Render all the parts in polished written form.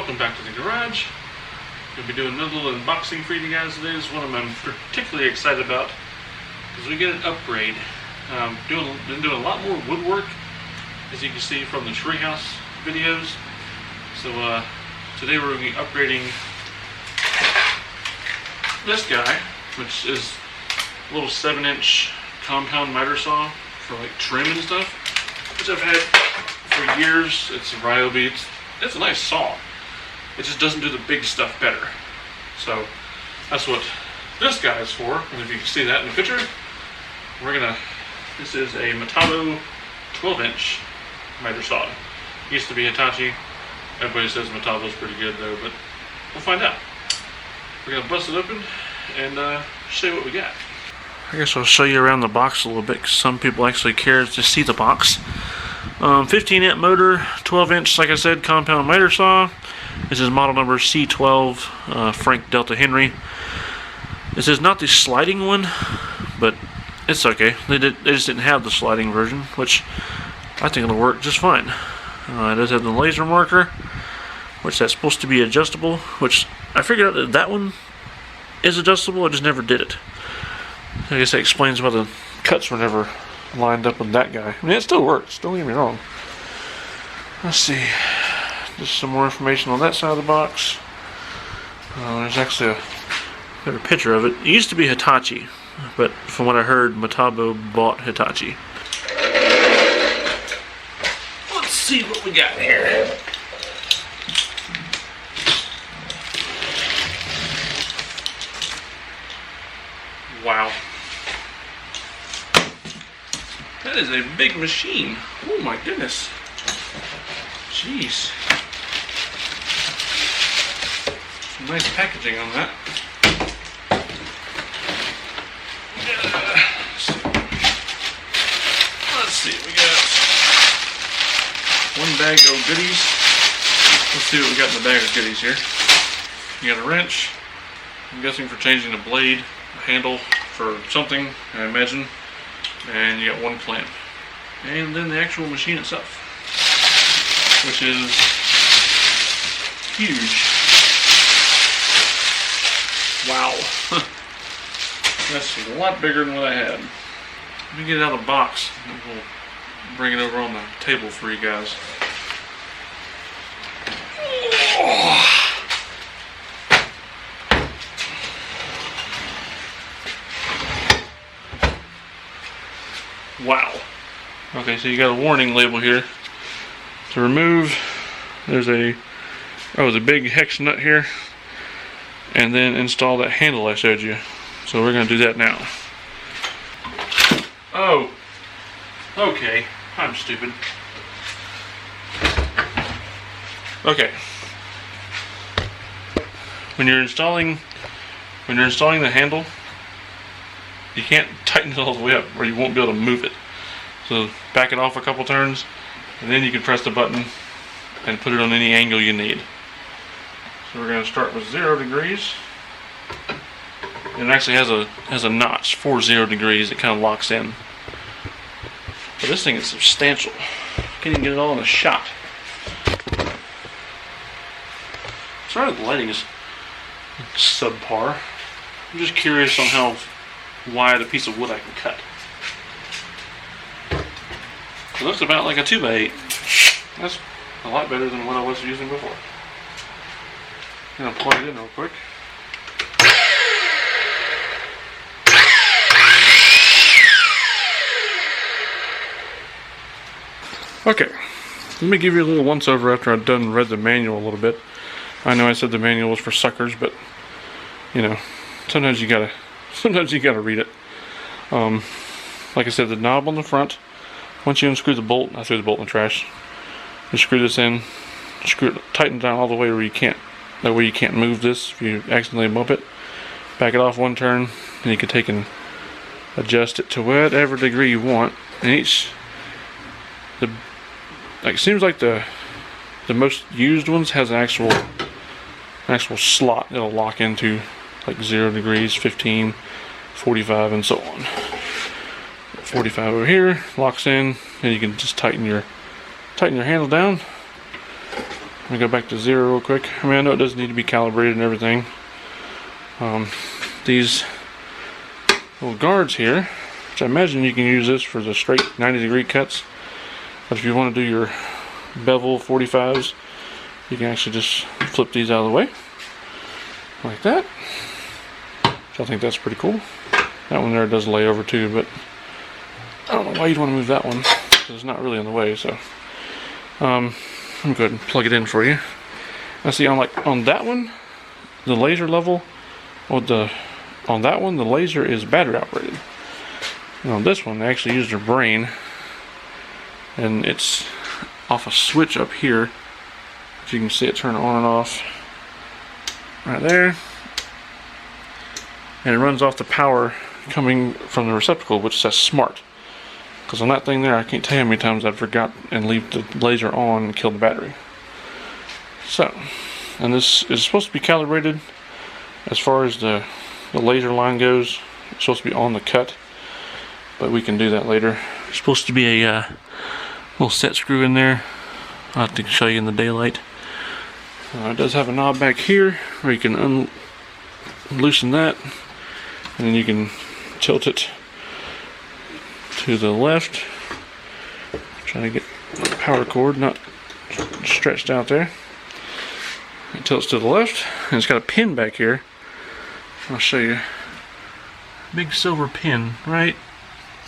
Welcome back to the garage. Going to be doing another little unboxing for you guys today. This is one I'm particularly excited about because we get an upgrade. Been doing a lot more woodwork, as you can see from the treehouse videos. So today we're going to be upgrading this guy, which is a little 7-inch compound miter saw for like trim and stuff, which I've had for years. It's a Ryobi. It's a nice saw. It just doesn't do the big stuff better. So that's what this guy is for. And if you can see that in the picture, this is a Metabo 12-inch miter saw. Used to be Hitachi. Everybody says Metabo is pretty good though, but we'll find out. We're gonna bust it open and show you what we got. I guess I'll show you around the box a little bit because some people actually care to see the box. 15-amp motor, 12-inch, like I said, compound miter saw. This is model number C12, Frank Delta Henry. This is not the sliding one, but it's okay. They just didn't have the sliding version, which I think it'll work just fine. It does have the laser marker, which that's supposed to be adjustable, which I figured out that one is adjustable. I just never did it. I guess that explains why the cuts were never lined up with that guy. I mean, it still works, don't get me wrong. Let's see. Just some more information on that side of the box. There's actually a better picture of it. It used to be Hitachi, but from what I heard, Metabo bought Hitachi. Let's see what we got here. Wow. That is a big machine. Oh my goodness. Jeez. Some nice packaging on that. Let's see. We got one bag of goodies. Let's see what we got in the bag of goodies here. You got a wrench. I'm guessing for changing the blade, a handle for something, I imagine. And you got one clamp. And then the actual machine itself, which is huge. Wow. That's a lot bigger than what I had. Let me get it out of the box and we'll bring it over on the table for you guys. Oh. Wow. Okay, so you got a warning label here. To remove, there's the big hex nut here, and then install that handle I showed you. So we're going to do that now. Oh, okay, I'm stupid. Okay. When you're installing the handle, you can't tighten it all the way up or you won't be able to move it. So back it off a couple turns and then you can press the button and put it on any angle you need. So we're going to start with 0 degrees. It actually has a notch for 0 degrees. It kind of locks in. But this thing is substantial. Can't even get it all in a shot. Sorry, the lighting is subpar. I'm just curious on how wide a piece of wood I can cut. It looks about like a 2x8. That's a lot better than what I was using before. I'm going to plug it in real quick. Okay, let me give you a little once over after I've read the manual a little bit. I know I said the manual was for suckers, but you know, sometimes you gotta read it. Like I said, the knob on the front, once you unscrew the bolt, I threw the bolt in the trash. You screw this in, tighten it down all the way where you can't, that way you can't move this if you accidentally bump it. Back it off one turn, and you can take and adjust it to whatever degree you want. And it seems like the most used ones has an actual slot it'll lock into, like 0 degrees, 15, 45, and so on. 45 over here locks in, and you can just tighten your handle down, Let me go back to 0 real quick. I mean, I know it doesn't need to be calibrated and everything. These little guards here, which I imagine you can use this for the straight 90-degree cuts. But if you want to do your bevel 45s, you can actually just flip these out of the way. Like that. So I think that's pretty cool. That one there does lay over too, but I don't know why you'd want to move that one, because it's not really in the way. So let me go ahead and plug it in for you. Now see, on that one, the laser level, on that one the laser is battery operated. And on this one they actually use their brain, and it's off a switch up here. If you can see it turn on and off right there, and it runs off the power coming from the receptacle, which says smart. Because on that thing there, I can't tell you how many times I've forgot and leave the laser on and kill the battery. So, and this is supposed to be calibrated as far as the laser line goes. It's supposed to be on the cut, but we can do that later. There's supposed to be a little set screw in there. I'll have to show you in the daylight. It does have a knob back here where you can loosen that, and then you can tilt it to the left. Trying to get the power cord not stretched out there. It tilts to the left, and it's got a pin back here. I'll show you. Big silver pin right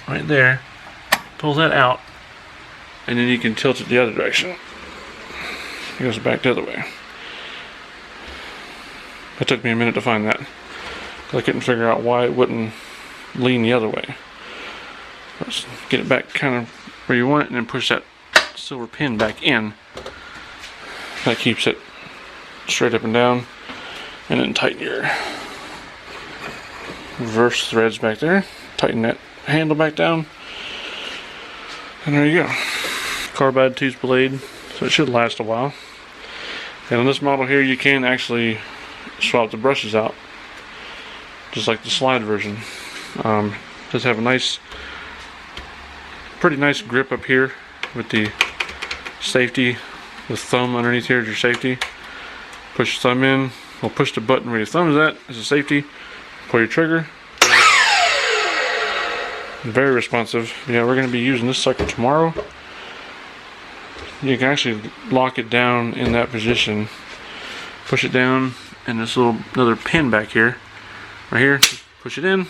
there. Pull that out, and then you can tilt it the other direction. It goes back the other way. It took me a minute to find that, because I couldn't figure out why it wouldn't lean the other way. Let's get it back kind of where you want it, and then push that silver pin back in. That keeps it straight up and down. And then tighten your reverse threads back there. Tighten that handle back down. And there you go. Carbide tooth blade, so it should last a while. And on this model here, you can actually swap the brushes out, just like the slide version. Does have a pretty nice grip up here with the safety. The thumb underneath here is your safety. Push your thumb in. We'll push the button where your thumb is at as a safety. Pull your trigger. Very responsive. Yeah, we're going to be using this sucker tomorrow. You can actually lock it down in that position. Push it down, and this another pin back here, right here. Push it in,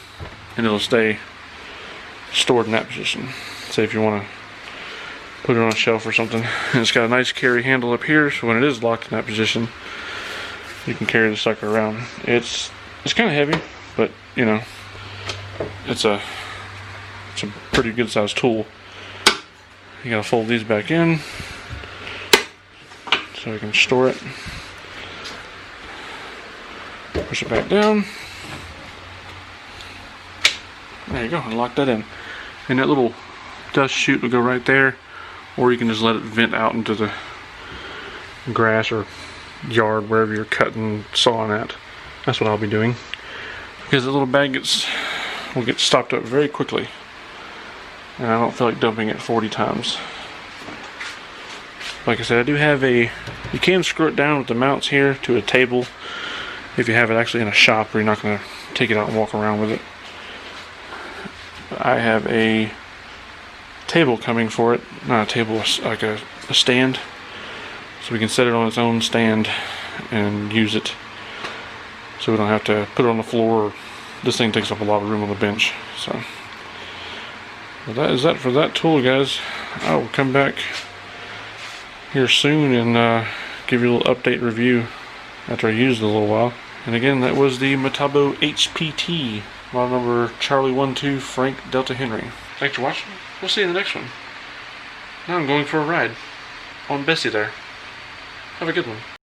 and it'll stay stored in that position. Say if you want to put it on a shelf or something. And it's got a nice carry handle up here, so when it is locked in that position, you can carry the sucker around. It's kind of heavy, but you know, it's a pretty good sized tool. You gotta fold these back in so you can store it. Push it back down. There you go, and lock that in. And that little dust chute will go right there, or you can just let it vent out into the grass or yard, wherever you're cutting, sawing at. That's what I'll be doing, because the little bag will get stopped up very quickly, and I don't feel like dumping it 40 times. Like I said, I do have you can screw it down with the mounts here to a table if you have it actually in a shop where you're not going to take it out and walk around with it. But I have a table coming for it. Not a table, like a stand. So we can set it on its own stand and use it. So we don't have to put it on the floor. This thing takes up a lot of room on the bench. So that is that for that tool, guys. I will come back here soon and give you a little update review after I used it a little while. And again, that was the Metabo HPT, model number Charlie 12 Frank Delta Henry. Thanks for watching. We'll see you in the next one. Now I'm going for a ride on Bessie there. Have a good one.